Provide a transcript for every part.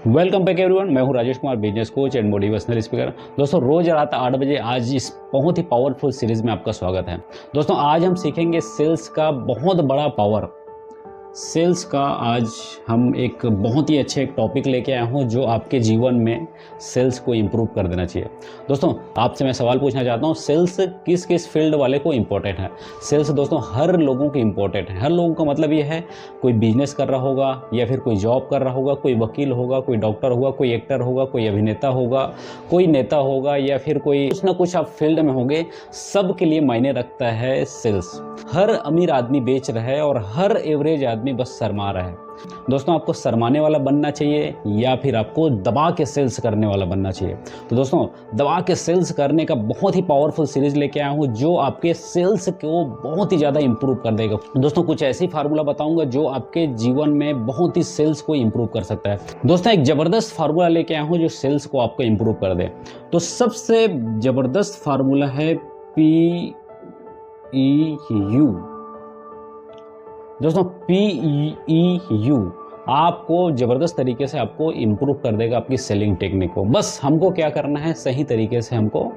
Welcome back everyone. मैं हूं Rajesh Kumar, business coach and motivational speaker. दोस्तों, रोज रात 8 बजे आज इस बहुत ही पावरफुल सीरीज में आपका स्वागत है। दोस्तों, आज हम सीखेंगे सेल्स का बहुत बड़ा पावर। सेल्स का आज हम एक बहुत ही अच्छे टॉपिक लेके आया हूं जो आपके जीवन में सेल्स को इम्प्रूव कर देना चाहिए। दोस्तों, आपसे मैं सवाल पूछना चाहता हूं, सेल्स किस किस फील्ड वाले को इम्पोर्टेंट है? सेल्स दोस्तों हर लोगों को इम्पोर्टेंट है। हर लोगों का मतलब ये है, कोई बिजनेस कर रहा होगा या फिर कोई जॉब कर रहा होगा, कोई वकील होगा, कोई डॉक्टर होगा, कोई एक्टर होगा, कोई अभिनेता होगा, कोई नेता होगा या फिर कोई कुछ ना कुछ आप फील्ड में होंगे। सब के लिए मायने रखता है सेल्स। हर अमीर आदमी बेच रहा है और हर एवरेज आदमी बस शर्मा रहा है। दोस्तों, आपको शर्माने वाला बनना चाहिए या फिर आपको दबा के सेल्स करने वाला बनना चाहिए? तो दोस्तों, दबा के सेल्स करने का बहुत ही पावरफुल सीरीज लेके आया हूं जो आपके सेल्स को बहुत ही ज़्यादा इंप्रूव कर देगा। दोस्तों, कुछ ऐसी फार्मूला बताऊंगा जो आपके जीवन में बहुत ही सेल्स को इंप्रूव कर सकता है। दोस्तों, एक ज़बरदस्त फार्मूला लेके आया हूं जो सेल्स को आपको इंप्रूव कर दे। तो सबसे ज़बरदस्त फार्मूला है PEU। दोस्तों, PEU आपको ज़बरदस्त तरीके से आपको इम्प्रूव कर देगा आपकी सेलिंग टेक्निक को। बस हमको क्या करना है, सही तरीके से हमको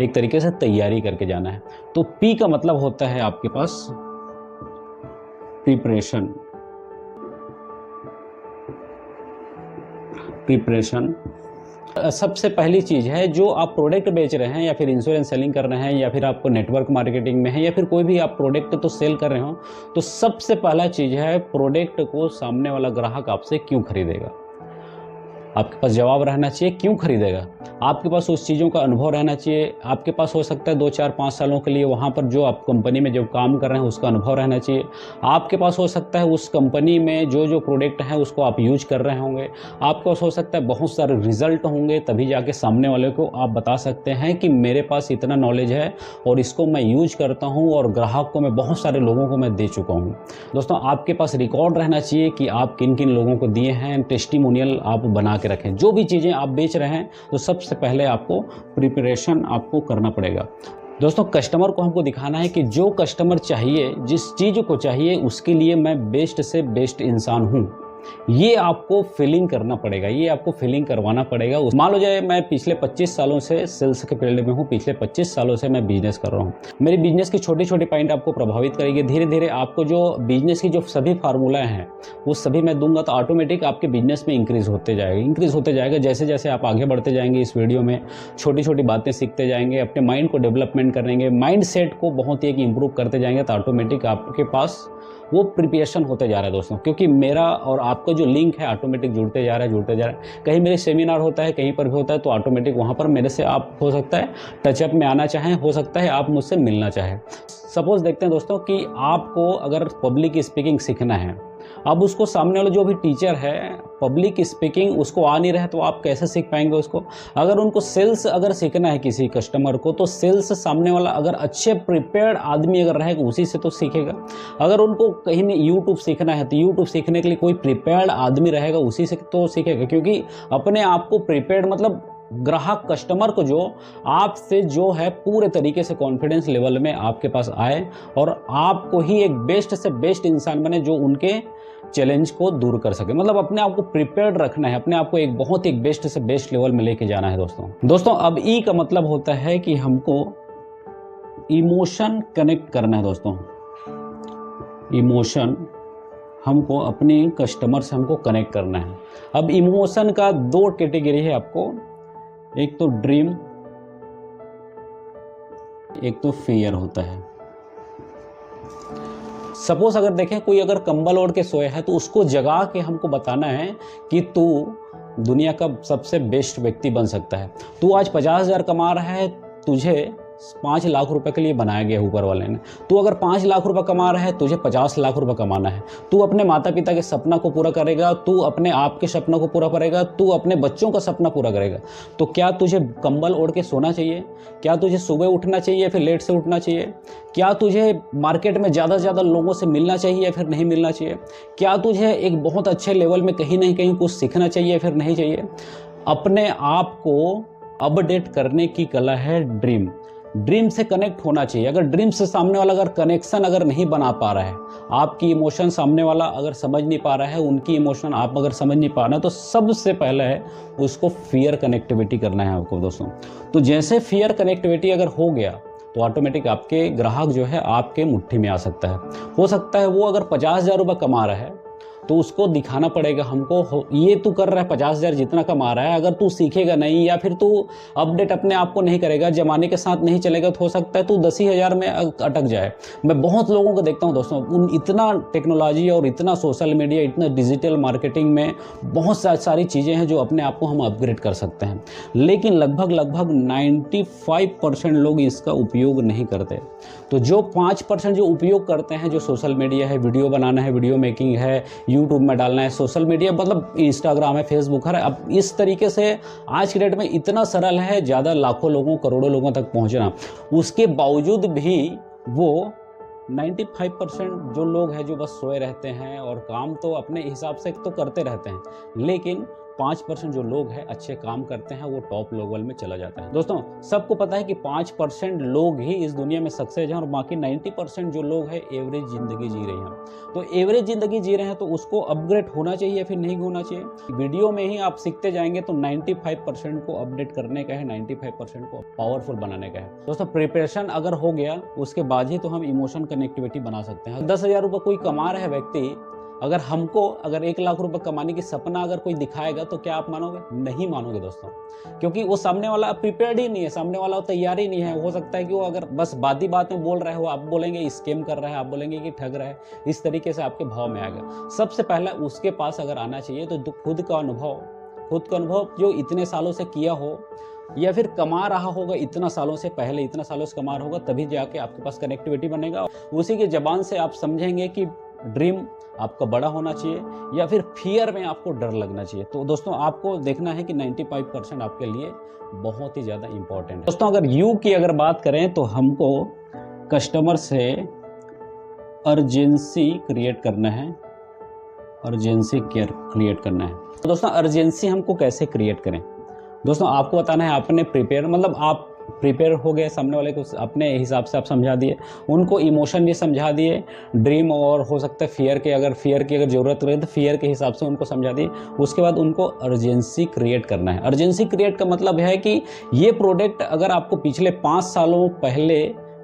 एक तरीके से तैयारी करके जाना है। तो P का मतलब होता है आपके पास प्रिपरेशन। सबसे पहली चीज़ है, जो आप प्रोडक्ट बेच रहे हैं या फिर इंश्योरेंस सेलिंग कर रहे हैं या फिर आपको नेटवर्क मार्केटिंग में है या फिर कोई भी आप प्रोडक्ट तो सेल कर रहे हो, तो सबसे पहला चीज़ है, प्रोडक्ट को सामने वाला ग्राहक आपसे क्यों खरीदेगा। आपके पास जवाब रहना चाहिए क्यों खरीदेगा। आपके पास उस चीज़ों का अनुभव रहना चाहिए। आपके पास हो सकता है 2, 4, 5 सालों के लिए वहाँ पर जो आप कंपनी में जो काम कर रहे हैं उसका अनुभव रहना चाहिए। आपके पास हो सकता है उस कंपनी में जो प्रोडक्ट है उसको आप यूज कर रहे होंगे। आपके पास हो सकता है बहुत सारे रिजल्ट होंगे, तभी जाके सामने वाले को आप बता सकते हैं कि मेरे पास इतना नॉलेज है और इसको मैं यूज करता हूँ और ग्राहक को मैं बहुत सारे लोगों को मैं दे चुका हूँ। दोस्तों, आपके पास रिकॉर्ड रहना चाहिए कि आप किन किन लोगों को दिए हैं। टेस्टिमोनियल आप बना के रखें। जो भी चीज़ें आप बेच रहे हैं तो सबसे पहले आपको प्रिपरेशन आपको करना पड़ेगा। दोस्तों, कस्टमर को हमको दिखाना है कि जो कस्टमर चाहिए, जिस चीज़ को चाहिए, उसके लिए मैं बेस्ट से बेस्ट इंसान हूँ। ये आपको फीलिंग करना पड़ेगा, ये आपको फीलिंग करवाना पड़ेगा। मान लो जाए मैं पिछले 25 सालों से सेल्स के फील्ड में हूँ, पिछले 25 सालों से मैं बिजनेस कर रहा हूँ। मेरी बिजनेस की छोटी छोटी पॉइंट आपको प्रभावित करेगी। धीरे धीरे आपको जो बिजनेस की जो सभी फार्मूला हैं वो सभी मैं दूंगा, तो ऑटोमेटिक आपके बिजनेस में इंक्रीज होते जाएगा। जैसे जैसे आप आगे बढ़ते जाएंगे इस वीडियो में, छोटी छोटी बातें सीखते जाएंगे, अपने माइंड को डेवलपमेंट करेंगे, माइंड सेट को बहुत ही इंप्रूव करते जाएंगे, तो ऑटोमेटिक आपके पास वो प्रिपरेशन होते जा रहा है। दोस्तों, क्योंकि मेरा और आपका जो लिंक है ऑटोमेटिक जुड़ते जा रहा है। कहीं मेरे सेमिनार होता है, कहीं पर भी होता है, तो ऑटोमेटिक वहाँ पर मेरे से आप हो सकता है टचअप में आना चाहें, हो सकता है आप मुझसे मिलना चाहें। सपोज देखते हैं दोस्तों कि आपको अगर पब्लिक स्पीकिंग सीखना है, अब उसको सामने वाला जो भी टीचर है पब्लिक स्पीकिंग उसको आ नहीं रहा, तो आप कैसे सीख पाएंगे उसको। अगर उनको सेल्स अगर सीखना है किसी कस्टमर को, तो सेल्स सामने वाला अगर अच्छे प्रिपेयर्ड आदमी अगर रहेगा उसी से तो सीखेगा। अगर उनको कहीं नहीं यूट्यूब सीखना है, तो यूट्यूब सीखने के लिए कोई प्रिपेयर्ड आदमी रहेगा उसी से तो सीखेगा। क्योंकि अपने आप को प्रिपेयर्ड मतलब ग्राहक कस्टमर को जो आपसे जो है पूरे तरीके से कॉन्फिडेंस लेवल में आपके पास आए और आपको ही एक बेस्ट से बेस्ट इंसान बने जो उनके चैलेंज को दूर कर सके। मतलब अपने आप को प्रिपेयर्ड रखना है, अपने आप को एक बहुत ही बेस्ट से बेस्ट लेवल में लेके जाना है। दोस्तों, अब ई का मतलब होता है कि हमको इमोशन कनेक्ट करना है। दोस्तों, इमोशन हमको अपने कस्टमर से हमको कनेक्ट करना है। अब इमोशन का 2 कैटेगरी है आपको, एक तो ड्रीम, एक तो फियर होता है। सपोज अगर देखें कोई अगर कंबल ओढ़ के सोया है तो उसको जगा के हमको बताना है कि तू दुनिया का सबसे बेस्ट व्यक्ति बन सकता है। तू आज 50,000 कमा रहा है, तुझे 5 लाख रुपए के लिए बनाया गया ऊपर वाले ने। तू अगर 5 लाख रुपए कमा रहा है, तुझे 50 लाख रुपए कमाना है। तू अपने माता पिता के सपना को पूरा करेगा, तू अपने आप के सपना को पूरा करेगा, तू अपने बच्चों का सपना पूरा करेगा। तो क्या तुझे कंबल ओढ़ के सोना चाहिए? क्या तुझे सुबह उठना चाहिए या फिर लेट से उठना चाहिए? क्या तुझे मार्केट में ज़्यादा से ज़्यादा लोगों से मिलना चाहिए या फिर नहीं मिलना चाहिए? क्या तुझे एक बहुत अच्छे लेवल में कहीं ना कहीं कुछ सीखना चाहिए या फिर नहीं चाहिए? अपने आप को अपडेट करने की कला है ड्रीम। ड्रीम से कनेक्ट होना चाहिए। अगर ड्रीम से सामने वाला अगर कनेक्शन अगर नहीं बना पा रहा है, आपकी इमोशन सामने वाला अगर समझ नहीं पा रहा है, उनकी इमोशन आप अगर समझ नहीं पा रहे हैं, तो सबसे पहले है उसको फियर कनेक्टिविटी करना है आपको दोस्तों। तो जैसे फियर कनेक्टिविटी अगर हो गया तो ऑटोमेटिक आपके ग्राहक जो है आपके मुट्ठी में आ सकता है। हो सकता है वो अगर 50,000 रुपये कमा रहा है तो उसको दिखाना पड़ेगा हमको, ये तू कर रहा है 50,000 जितना कमा रहा है, अगर तू सीखेगा नहीं या फिर तू अपडेट अपने आप को नहीं करेगा, जमाने के साथ नहीं चलेगा, तो हो सकता है तू 10,000 में अटक जाए। मैं बहुत लोगों को देखता हूँ दोस्तों, उन इतना टेक्नोलॉजी और इतना सोशल मीडिया, इतना डिजिटल मार्केटिंग में बहुत सारी चीज़ें हैं जो अपने आप को हम अपग्रेड कर सकते हैं, लेकिन लगभग 95% लोग इसका उपयोग नहीं करते। तो जो 5% जो उपयोग करते हैं, जो सोशल मीडिया है, वीडियो बनाना है, वीडियो मेकिंग है, यूट्यूब में डालना है, सोशल मीडिया मतलब इंस्टाग्राम है, फेसबुक है, अब इस तरीके से आज की डेट में इतना सरल है ज़्यादा लाखों लोगों करोड़ों लोगों तक पहुंचना। उसके बावजूद भी वो 95% जो लोग हैं जो बस सोए रहते हैं और काम तो अपने हिसाब से तो करते रहते हैं, लेकिन 5% जो लोग हैं अच्छे काम करते हैं, वो टॉप लेवल में चला जाता है। दोस्तों सबको पता है कि 5% लोग ही इस दुनिया में सक्सेस हैं और बाकी 90% जो लोग हैं एवरेज ज़िंदगी जी रहे हैं। तो एवरेज ज़िंदगी जी रहे हैं तो उसको अपग्रेड होना चाहिए या फिर नहीं होना चाहिए। वीडियो में ही आप सीखते जाएंगे तो 95% को अपडेट करने का है, 95% को पावरफुल बनाने का है। दोस्तों प्रिपरेशन अगर हो गया उसके बाद ही तो हम इमोशन कनेक्टिविटी बना सकते हैं। 10,000 रुपये कोई कमा रहा है व्यक्ति, अगर हमको अगर 1 लाख रुपए कमाने की सपना अगर कोई दिखाएगा तो क्या आप मानोगे? नहीं मानोगे दोस्तों, क्योंकि वो सामने वाला प्रिपेयर्ड ही नहीं है, सामने वाला तैयार ही नहीं है। हो सकता है कि वो अगर बस बात ही बात में बोल रहा है, वो आप बोलेंगे स्कैम कर रहा है, आप बोलेंगे कि ठग रहा है, इस तरीके से आपके भाव में आएगा। सबसे पहले उसके पास अगर आना चाहिए तो खुद का अनुभव जो इतने सालों से किया हो या फिर कमा रहा होगा इतना सालों से, पहले इतना सालों से कमा रहा होगा, तभी जाके आपके पास कनेक्टिविटी बनेगा। उसी की जबान से आप समझेंगे कि ड्रीम आपका बड़ा होना चाहिए या फिर फियर में आपको डर लगना चाहिए। तो दोस्तों आपको देखना है कि 95% आपके लिए बहुत ही ज़्यादा इंपॉर्टेंट है। दोस्तों अगर यू की अगर बात करें तो हमको कस्टमर से अर्जेंसी क्रिएट करना है, अर्जेंसी क्रिएट करना है। तो दोस्तों अर्जेंसी हमको कैसे क्रिएट करें? दोस्तों आपको बताना है आपने प्रिपेयर, मतलब आप प्रिपेयर हो गए, सामने वाले को अपने हिसाब से आप समझा दिए, उनको इमोशन भी समझा दिए, ड्रीम और हो सकता है फियर की अगर ज़रूरत रहे तो फियर के हिसाब से उनको समझा दिए। उसके बाद उनको अर्जेंसी क्रिएट करना है। अर्जेंसी क्रिएट का मतलब है कि ये प्रोडक्ट अगर आपको पिछले 5 सालों पहले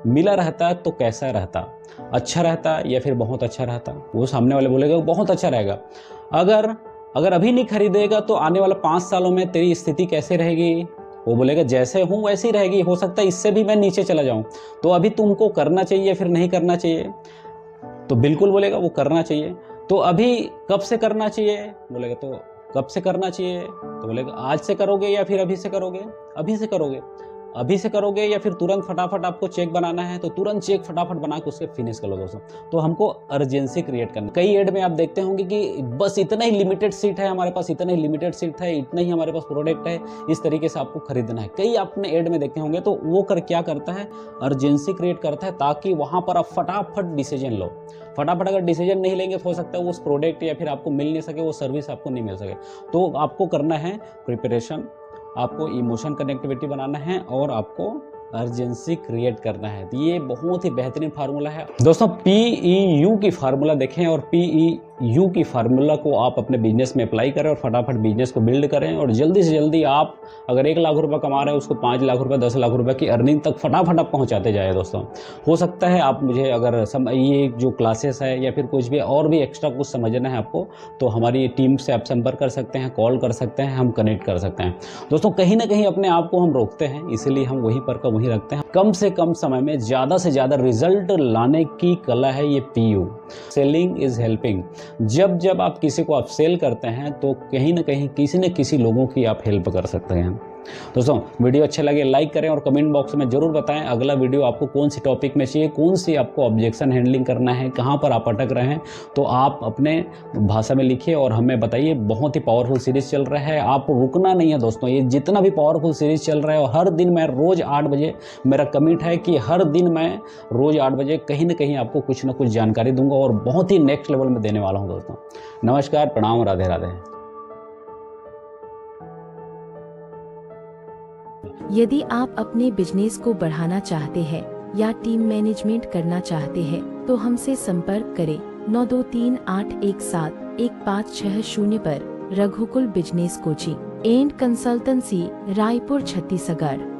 मिला रहता तो कैसा रहता, अच्छा रहता या फिर बहुत अच्छा रहता? वो सामने वाले बोलेगा वो बहुत अच्छा रहेगा। अगर अभी नहीं खरीदेगा तो आने वाला 5 सालों में तेरी स्थिति कैसे रहेगी? वो बोलेगा जैसे हूँ वैसी रहेगी, हो सकता है इससे भी मैं नीचे चला जाऊँ। तो अभी तुमको करना चाहिए या फिर नहीं करना चाहिए? तो बिल्कुल बोलेगा वो करना चाहिए। तो अभी कब से करना चाहिए? बोलेगा तो कब से करना चाहिए? तो बोलेगा आज से करोगे या फिर अभी से करोगे? अभी से करोगे। अभी से करोगे या फिर तुरंत फटाफट आपको चेक बनाना है तो तुरंत चेक फटाफट बना के उसके फिनिश कर लो दोस्तों। तो हमको अर्जेंसी क्रिएट करना। कई एड में आप देखते होंगे कि बस इतना ही लिमिटेड सीट है हमारे पास, इतना ही लिमिटेड सीट है, इतना ही हमारे पास प्रोडक्ट है, इस तरीके से आपको खरीदना है। कई आपने एड में देखते होंगे। तो वो क्या करता है, अर्जेंसी क्रिएट करता है ताकि वहाँ पर आप फटाफट डिसीजन लो। फटाफट अगर डिसीजन नहीं लेंगे तो हो सकता है उस प्रोडक्ट या फिर आपको मिल नहीं सके, वो सर्विस आपको नहीं मिल सके। तो आपको करना है प्रिपरेशन, आपको इमोशन कनेक्टिविटी बनाना है और आपको अर्जेंसी क्रिएट करना है। तो ये बहुत ही बेहतरीन फार्मूला है दोस्तों। PEU की फार्मूला देखें और PEU की फार्मूला को आप अपने बिजनेस में अप्लाई करें और फटाफट बिजनेस को बिल्ड करें। और जल्दी से जल्दी आप अगर 1 लाख रुपए कमा रहे हैं उसको 5 लाख रुपए 10 लाख रुपए की अर्निंग तक फटाफट आप पहुंचाते जाए दोस्तों। हो सकता है आप मुझे अगर ये जो क्लासेस है या फिर कुछ भी और भी एक्स्ट्रा कुछ समझना है आपको, तो हमारी टीम से आप संपर्क कर सकते हैं, कॉल कर सकते हैं, हम कनेक्ट कर सकते हैं। दोस्तों कहीं ना कहीं अपने आप को हम रोकते हैं, इसीलिए हम वहीं पर का वहीं रखते हैं। कम से कम समय में ज़्यादा से ज़्यादा रिजल्ट लाने की कला है ये PU, सेलिंग इज हेल्पिंग। जब आप किसी को आप सेल करते हैं तो कहीं ना कहीं किसी न किसी लोगों की आप हेल्प कर सकते हैं। दोस्तों वीडियो अच्छा लगे लाइक करें और कमेंट बॉक्स में जरूर बताएं अगला वीडियो आपको कौन सी टॉपिक में चाहिए, कौन सी आपको ऑब्जेक्शन हैंडलिंग करना है, कहां पर आप अटक रहे हैं। तो आप अपने भाषा में लिखिए और हमें बताइए। बहुत ही पावरफुल सीरीज चल रहा है, आप रुकना नहीं है दोस्तों। ये जितना भी पावरफुल सीरीज चल रहा है, और हर दिन मैं रोज़ 8 बजे, मेरा कमिट है कि हर दिन मैं रोज़ 8 बजे कहीं ना कहीं आपको कुछ ना कुछ जानकारी दूंगा और बहुत ही नेक्स्ट लेवल में देने वाला हूँ दोस्तों। नमस्कार, प्रणाम, राधे राधे। यदि आप अपने बिजनेस को बढ़ाना चाहते हैं या टीम मैनेजमेंट करना चाहते हैं तो हमसे संपर्क करें 9238171560 पर। Raghukul business coaching and consultancy, Raipur, Chhattisgarh.